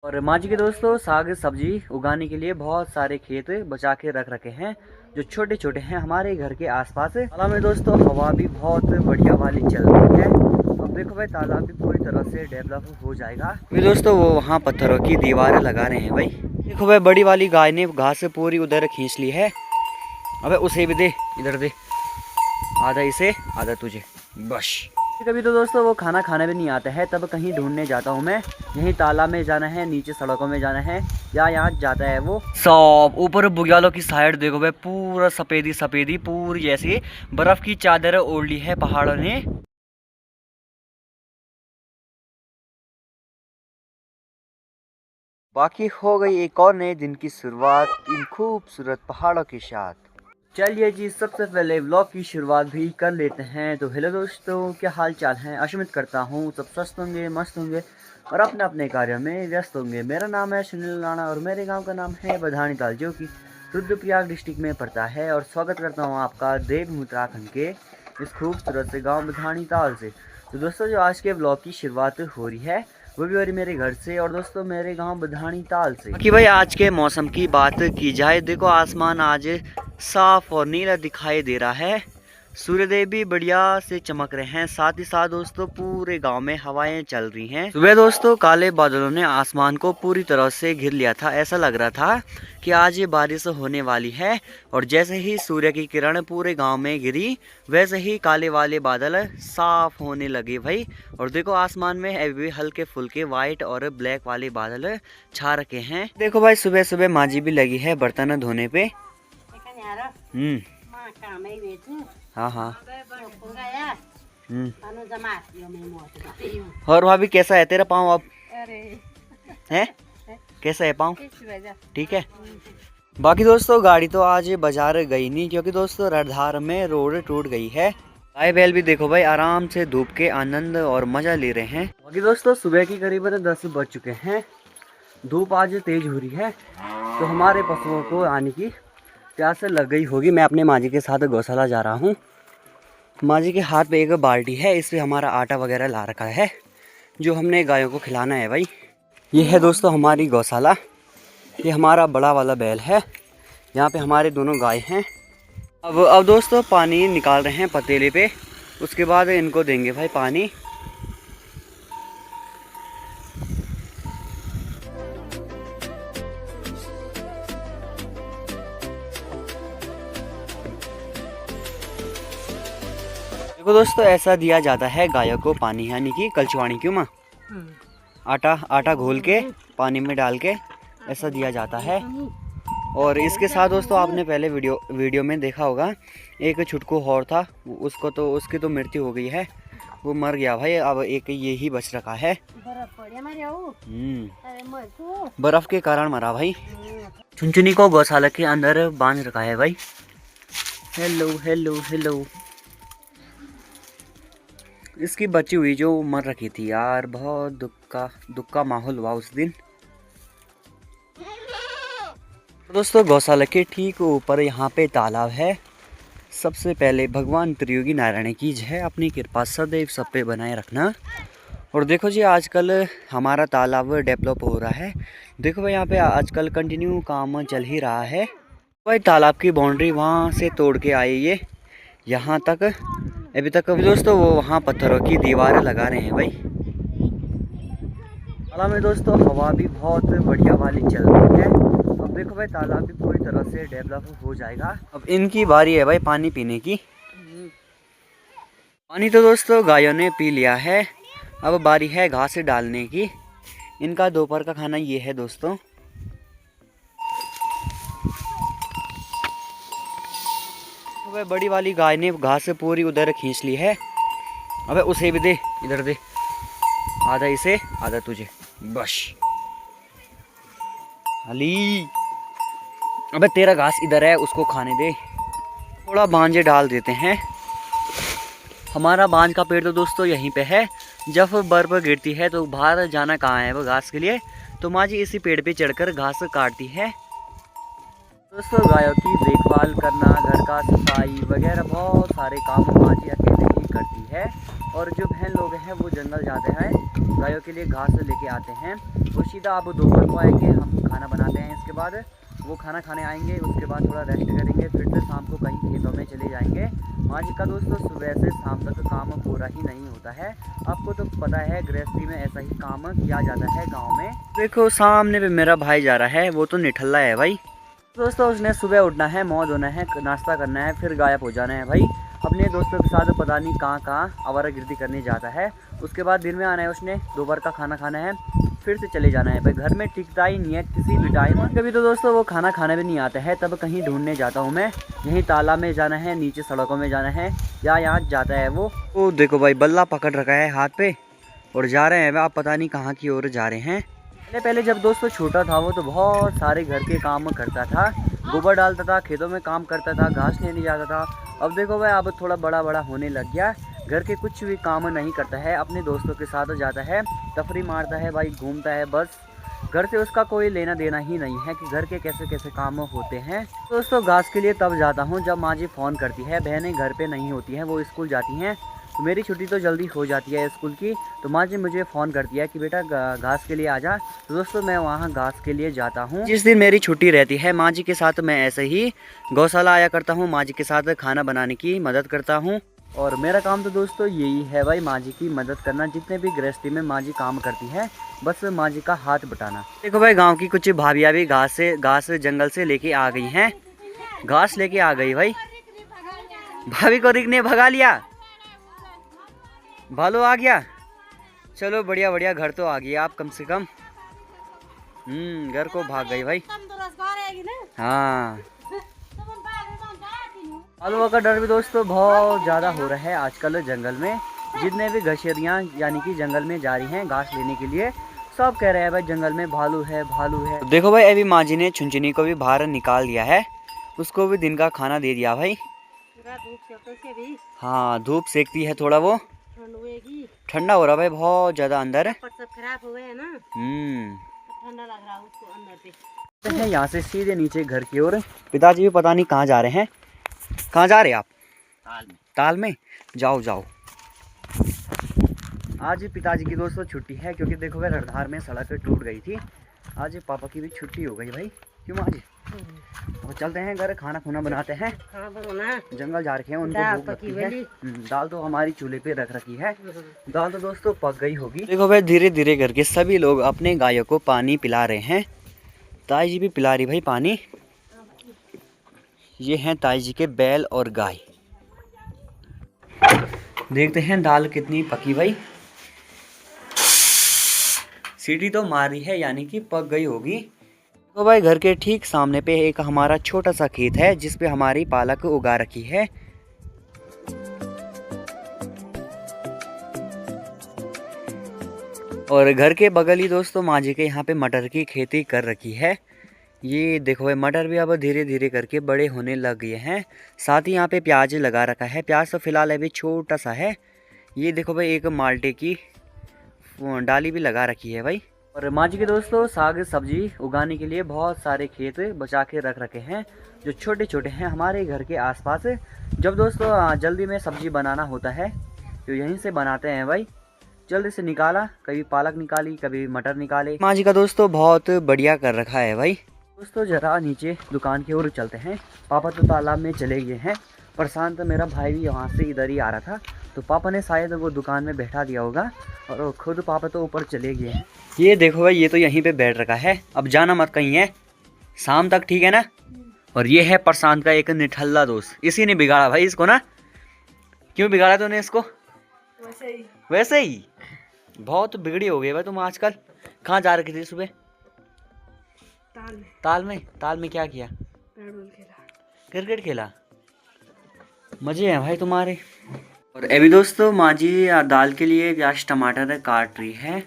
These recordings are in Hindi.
और माँ जी के दोस्तों साग सब्जी उगाने के लिए बहुत सारे खेत बचा के रख रखे हैं जो छोटे छोटे हैं हमारे घर के आसपास। तालाब में दोस्तों हवा भी बहुत बढ़िया वाली चल रही है। अब देखो भाई तालाब भी पूरी तरह से डेवलप हो जाएगा। अभी दोस्तों वो वहाँ पत्थरों की दीवारें लगा रहे हैं भाई। देखो भाई बड़ी वाली गाय ने घास पूरी उधर खींच ली है। अबे उसे भी दे, इधर दे, आधा इसे आधा तुझे बस। कभी तो दोस्तों वो खाना खाने भी नहीं आता है, तब कहीं ढूंढने जाता हूँ मैं। यहीं तालाब में जाना है, नीचे सड़कों में जाना है, या यहाँ जाता है वो सब ऊपर बुग्यालों की साइड। देखो भाई पूरा सफेदी सफेदी पूरी जैसे बर्फ की चादर ओढ़ ली है पहाड़ों ने। बाकी हो गई एक और नए दिन की शुरुआत इन खूबसूरत पहाड़ों के साथ। चलिए जी सबसे पहले व्लॉग की शुरुआत भी कर लेते हैं। तो हेलो दोस्तों, क्या हाल चाल है? आशा करता हूँ सब स्वस्थ होंगे, मस्त होंगे और अपने अपने कार्यों में व्यस्त होंगे। मेरा नाम है सुनील राणा और मेरे गांव का नाम है बधानी ताल, जो कि रुद्रप्रयाग डिस्ट्रिक्ट में पड़ता है। और स्वागत करता हूँ आपका देवभूमि उत्तराखंड के इस खूबसूरत से गाँव बधानी ताल से। तो दोस्तों जो आज के ब्लॉग की शुरुआत हो रही है वो भी हो रही मेरे घर से और दोस्तों मेरे गांव बधानी ताल से। कि भाई आज के मौसम की बात की जाए, देखो आसमान आज साफ और नीला दिखाई दे रहा है। सूर्यदेव भी बढ़िया से चमक रहे हैं। साथ ही साथ दोस्तों पूरे गांव में हवाएं चल रही हैं। सुबह दोस्तों काले बादलों ने आसमान को पूरी तरह से घिर लिया था। ऐसा लग रहा था कि आज ये बारिश होने वाली है। और जैसे ही सूर्य की किरण पूरे गांव में गिरी वैसे ही काले वाले बादल साफ होने लगे भाई। और देखो आसमान में अभी भी हल्के फुल्के व्हाइट और ब्लैक वाले बादल छा रखे हैं। देखो भाई सुबह सुबह माँ जी भी लगी है बर्तन धोने पे। हाँ हाँ। और भाभी कैसा है तेरा पाँव अब? है कैसा है पाँव? ठीक है। बाकी दोस्तों गाड़ी तो आज बाजार गई नहीं क्योंकि दोस्तों रडधार में रोड टूट गई है। गाय बैल भी देखो भाई आराम से धूप के आनंद और मजा ले रहे हैं। बाकी दोस्तों सुबह की करीबन 10 बज चुके हैं। धूप आज तेज हो रही है तो हमारे पशुओं को आने की प्यास लग गई होगी। मैं अपने माँ जी के साथ गौशाला जा रहा हूँ। माँ जी के हाथ पे एक बाल्टी है, इससे हमारा आटा वगैरह ला रखा है जो हमने गायों को खिलाना है भाई। ये है दोस्तों हमारी गौशाला। ये हमारा बड़ा वाला बैल है, यहाँ पे हमारे दोनों गाय हैं। अब दोस्तों पानी निकाल रहे हैं पतीले पे, उसके बाद इनको देंगे भाई पानी। देखो दोस्तों ऐसा दिया जाता है गायों को पानी, यानी कि कलचवाणी क्यों माँ, आटा घोल के पानी में डाल के ऐसा दिया जाता है। और इसके साथ दोस्तों आपने पहले वीडियो में देखा होगा एक छुटकू और था, उसकी तो मृत्यु हो गई है, वो मर गया भाई। अब एक ये ही बच रखा है। बर्फ के कारण मरा भाई। चुनचुनी को गौशाला के अंदर बांध रखा है भाई। Hello hello hello. इसकी बची हुई जो मर रखी थी यार, बहुत दुख का माहौल हुआ उस दिन। दोस्तों गौशाला के ठीक ऊपर यहाँ पे तालाब है। सबसे पहले भगवान त्रियोगी नारायण की जय, अपनी कृपा सदैव सब पे बनाए रखना। और देखो जी आजकल हमारा तालाब डेवलप हो रहा है। देखो भाई यहाँ पे आजकल कंटिन्यू काम चल ही रहा है भाई। तालाब की बाउंड्री वहाँ से तोड़ के आए ये यहाँ तक अभी तक। दोस्तों वो वहाँ पत्थरों की दीवारें लगा रहे हैं भाई। तालाब में दोस्तों हवा भी बहुत बढ़िया वाली चल रही है। अब देखो भाई तालाब भी पूरी तरह से डेवलप हो जाएगा। अब इनकी बारी है भाई पानी पीने की। पानी तो दोस्तों गायों ने पी लिया है, अब बारी है घास डालने की। इनका दोपहर का खाना ये है दोस्तों। अबे बड़ी वाली गाय ने घास पूरी उधर खींच ली है। अबे उसे भी दे, इधर दे, आधा इसे आधा तुझे बस। अली अबे तेरा घास इधर है, उसको खाने दे। थोड़ा बांझे डाल देते हैं। हमारा बांझ का पेड़ तो दोस्तों यहीं पे है। जब बर्फ गिरती है तो बाहर जाना कहाँ है वो घास के लिए, तो माँ जी इसी पेड़ पे चढ़कर घास काटती है। दोस्तों गायों की देखभाल करना, घर का सफाई वगैरह बहुत सारे काम माँ जी अकेले ही करती है। और जो बहन लोग हैं वो जंगल जाते हैं, गायों के लिए घास लेके आते हैं। वो सीधा अब दोपहर को आएंगे, हम खाना बनाते हैं, इसके बाद वो खाना खाने आएंगे, उसके बाद थोड़ा रेस्ट करेंगे, फिर से शाम को कहीं खेतों में चले जाएंगे। माँ जी का दोस्तों सुबह से शाम तक काम पूरा ही नहीं होता है, आपको तो पता है गृहस्थी में ऐसा ही काम किया जाता है गांव में। देखो सामने पे मेरा भाई जा रहा है, वो तो निठल्ला है भाई। दोस्तों उसने सुबह उठना है, मुँह धोना है, नाश्ता करना है, फिर गायब हो जाना है भाई। अपने दोस्तों के साथ पता नहीं कहाँ आवारागर्दी करने जाता है। उसके बाद दिन में आना है, उसने दोपहर का खाना खाना है, फिर से चले जाना है भाई। घर में टिकता ही नहीं है किसी भी टाइम। कभी तो दोस्तों वो खाना खाने भी नहीं आता है, तब कहीं ढूंढने जाता हूँ मैं। यहीं तालाब में जाना है, नीचे सड़कों में जाना है, या यहाँ जाता है वो देखो भाई बल्ला पकड़ रखा है हाथ पे और जा रहे हैं, आप पता नहीं कहाँ की ओर जा रहे हैं। पहले जब दोस्तों छोटा था वो तो बहुत सारे घर के काम करता था, गोबर डालता था, खेतों में काम करता था, घास लेने जाता था। अब देखो भाई अब थोड़ा बड़ा होने लग गया, घर के कुछ भी काम नहीं करता है, अपने दोस्तों के साथ जाता है, तफरी मारता है भाई, घूमता है बस। घर से उसका कोई लेना देना ही नहीं है कि घर के कैसे कैसे काम होते हैं। दोस्तों घास के लिए तब जाता हूँ जब माँ जी फ़ोन करती है, बहनें घर पे नहीं होती हैं, वो स्कूल जाती हैं, तो मेरी छुट्टी तो जल्दी हो जाती है स्कूल की, तो माँ जी मुझे फ़ोन करती है कि बेटा घास के लिए आ जा। तो दोस्तों मैं वहाँ घास के लिए जाता हूँ। जिस दिन मेरी छुट्टी रहती है माँ जी के साथ मैं ऐसे ही गौशाला आया करता हूँ, माँ जी के साथ खाना बनाने की मदद करता हूँ। और मेरा काम तो दोस्तों यही है भाई, माँ जी की मदद करना। जितने भी गृहस्थी में माँ जी काम करती है बस माँ जी का हाथ बटाना। देखो भाई गांव की कुछ भाभियाँ भी घास जंगल से लेके आ गई हैं, घास लेके आ गई भाई। भाभी को रिक ने भगा लिया, भालू आ गया। चलो बढ़िया घर तो आ गया आप कम से कम। घर को भाग गई भाई। हाँ भालुओं का डर भी दोस्तों बहुत ज़्यादा हो रहा है आजकल जंगल में। जितने भी घसेरियाँ यानी कि जंगल में जा रही हैं घास लेने के लिए, सब कह रहे हैं भाई जंगल में भालू है भालू है। देखो भाई अभी माँ जी ने चुनचुनी को भी बाहर निकाल दिया है, उसको भी दिन का खाना दे दिया भाई। हाँ धूप सेकती है थोड़ा, वो ठंडा हो रहा भाई बहुत ज्यादा अंदर। खराब हो गया ना, ठंडा लग रहा है उसको अंदर पे। यहाँ से सीधे नीचे घर की ओर। पिताजी भी पता नहीं कहाँ जा रहे हैं। कहाँ जा रहे हैं आप? ताल में जाओ। आज पिताजी की दोस्तों छुट्टी है, क्योंकि देखो भाई रड़धार में सड़क टूट गई थी। आज पापा की भी छुट्टी हो गई भाई। क्यों आज तो चलते हैं घर, खाना खुना बनाते हैं। जंगल जा रखे हैं, उनको भूख लगती है। दाल तो हमारी चूल्हे पे रख रखी है, दाल तो दोस्तों पक गई होगी। देखो भाई धीरे धीरे करके सभी लोग अपने गायों को पानी पिला रहे हैं। ताई जी भी पिला रही भाई पानी। ये हैं ताई जी के बैल और गाय। देखते हैं दाल कितनी पकी भाई। सीटी तो मारी है यानी कि पक गई होगी। तो भाई घर के ठीक सामने पे एक हमारा छोटा सा खेत है जिस पे हमारी पालक उगा रखी है। और घर के बगल ही दोस्तों माँ जी के यहाँ पे मटर की खेती कर रखी है। ये देखो भाई मटर भी अब धीरे धीरे करके बड़े होने लग गए हैं। साथ ही यहाँ पे प्याज लगा रखा है, प्याज तो फिलहाल अभी छोटा सा है। ये देखो भाई एक माल्टे की डाली भी लगा रखी है भाई। और माँ जी के दोस्तों साग सब्जी उगाने के लिए बहुत सारे खेत बचा के रख रखे हैं जो छोटे छोटे हैं हमारे घर के आसपास। जब दोस्तों जल्दी में सब्जी बनाना होता है तो यहीं से बनाते हैं भाई। जल्दी से निकाला, कभी पालक निकाली कभी मटर निकाले। माँ जी का दोस्तों बहुत बढ़िया कर रखा है भाई। दोस्तों जरा नीचे दुकान की ओर चलते हैं। पापा तो तालाब में चले गए हैं, प्रशांत मेरा भाई भी वहाँ से इधर ही आ रहा था, तो पापा ने शायद वो दुकान में बैठा दिया होगा और खुद पापा तो ऊपर चले गए हैं। ये देखो भाई ये तो यहीं पे बैठ रखा है, अब जाना मत कहीं है, शाम तक ठीक है ना। और ये है प्रशांत का एक निठल्ला दोस्त, इसी ने बिगाड़ा भाई इसको ना। क्यों बिगाड़ा तूने इसको? वैसे ही बहुत बिगड़ी हो गई भाई तुम आजकल। कहाँ जा रखी थी सुबह? ताल में क्या किया? क्रिकेट खेला। मजे हैं भाई तुम्हारे। और अभी दोस्तों माँ जी दाल के लिए प्याज टमाटर काट रही है।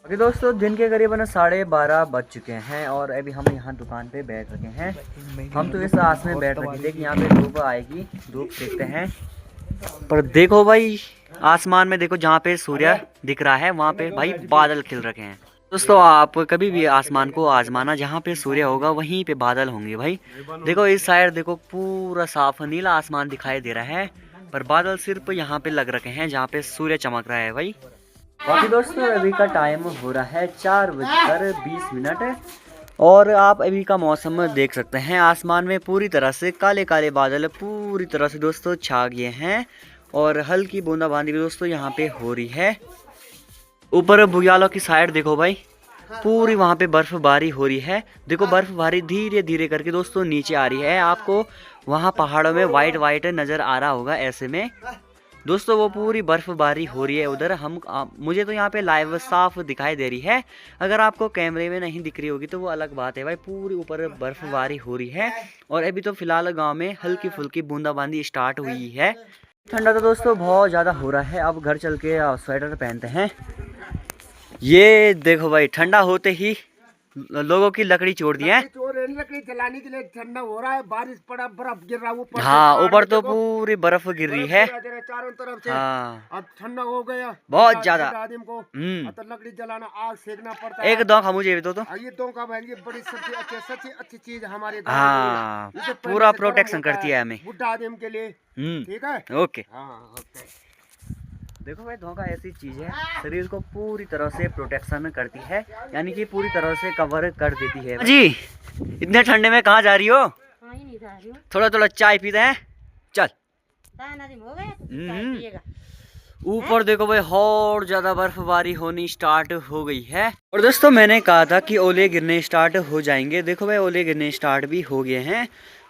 अभी दोस्तों दिन के करीबन 12:30 बज चुके हैं और अभी हम यहाँ दुकान पे बैठ रखे हैं। हम तो इस आस में बैठ रखे थे कि यहाँ पे धूप आएगी, धूप देखते हैं। पर देखो भाई आसमान में देखो, जहाँ पे सूर्य दिख रहा है वहाँ पे भाई बादल खिल रखे हैं। दोस्तों आप कभी भी आसमान को आजमाना, जहाँ पे सूर्य होगा वहीं पे बादल होंगे भाई। देखो इस साइड देखो पूरा साफ नीला आसमान दिखाई दे रहा है, पर बादल सिर्फ यहाँ पे लग रखे हैं जहाँ पे सूर्य चमक रहा है भाई। बाकी दोस्तों अभी का टाइम हो रहा है 4:20 और आप अभी का मौसम देख सकते हैं। आसमान में पूरी तरह से काले काले बादल पूरी तरह से दोस्तों छा गए हैं और हल्की बूंदाबांदी भी दोस्तों यहाँ पे हो रही है। ऊपर बुग्यालों की साइड देखो भाई, पूरी वहाँ पे बर्फबारी हो रही है। देखो बर्फबारी धीरे धीरे करके दोस्तों नीचे आ रही है। आपको वहाँ पहाड़ों में वाइट वाइट नज़र आ रहा होगा ऐसे में दोस्तों, वो पूरी बर्फबारी हो रही है उधर। मुझे तो यहाँ पे लाइव साफ दिखाई दे रही है। अगर आपको कैमरे में नहीं दिख रही होगी तो वो अलग बात है भाई। पूरी ऊपर बर्फबारी हो रही है और अभी तो फिलहाल गांव में हल्की फुल्की बूंदाबांदी स्टार्ट हुई है। ठंडा तो दोस्तों बहुत ज़्यादा हो रहा है। अब घर चल के स्वेटर पहनते हैं। ये देखो भाई, ठंडा होते ही लोगों की लकड़ी छोड़ दी है। लकड़ी जलाने के लिए ठंडा हो रहा है, बारिश पड़ा, बर्फ गिर रहा है ऊपर। हाँ, ऊपर तो पूरी बर्फ गिर रही है चारों तरफ से। हाँ, अब ठंडा हो गया बहुत ज्यादा। आदमी को तो लकड़ी जलाना, आग सेकना पड़ता एक है। दो मुझे भी तो ये दो का बहन, ये बड़ी सच्ची अच्छी चीज हमारे हाँ, पूरा प्रोटेक्शन करती है हमें बुढ़ा आदमी के लिए। ठीक है, ओके। हाँ ओके। देखो भाई, धोखा ऐसी चीज है, शरीर को पूरी तरह से प्रोटेक्शन करती है, यानी कि पूरी तरह से कवर कर देती है। जी इतने ठंडे में कहाँ जा रही हो? थोड़ा थोड़ा चाय पीते हैं, चल। ऊपर देखो भाई, और ज्यादा बर्फबारी होनी स्टार्ट हो गई है। और दोस्तों मैंने कहा था कि ओले गिरने स्टार्ट हो जाएंगे। देखो भाई, ओले गिरने स्टार्ट भी हो गए हैं।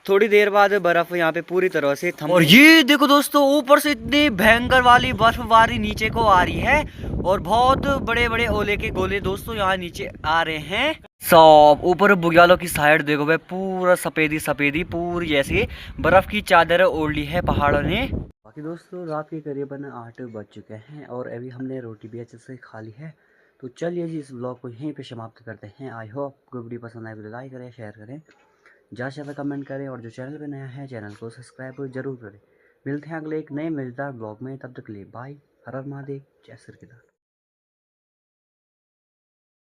थोड़ी देर बाद बर्फ यहाँ पे पूरी तरह से थम। और ये देखो दोस्तों, ऊपर से इतनी भयंकर वाली बर्फबारी नीचे को आ रही है और बहुत बड़े बड़े ओले के गोले दोस्तों यहाँ नीचे आ रहे हैं। सब ऊपर बुग्यालों की साइड देखो भाई, पूरा सफेदी सफेदी पूरी ऐसी बर्फ की चादर ओढ़ ली है पहाड़ों ने। बाकी दोस्तों रात के करीबन 8 बज चुके हैं और अभी हमने रोटी भी अच्छे से खा ली है। तो चलिए जी, इस ब्लॉग को यहीं पे समाप्त करते हैं। आई होप आपको वीडियो पसंद आए तो लाइक करें, शेयर करें, ज़्यादा से ज़्यादा कमेंट करें और जो चैनल पे नया है चैनल को सब्सक्राइब जरूर करें। मिलते हैं अगले एक नए मजेदार ब्लॉग में, तब तक के लिए बाय। हर हर महादेव, जय श्री कृष्ण।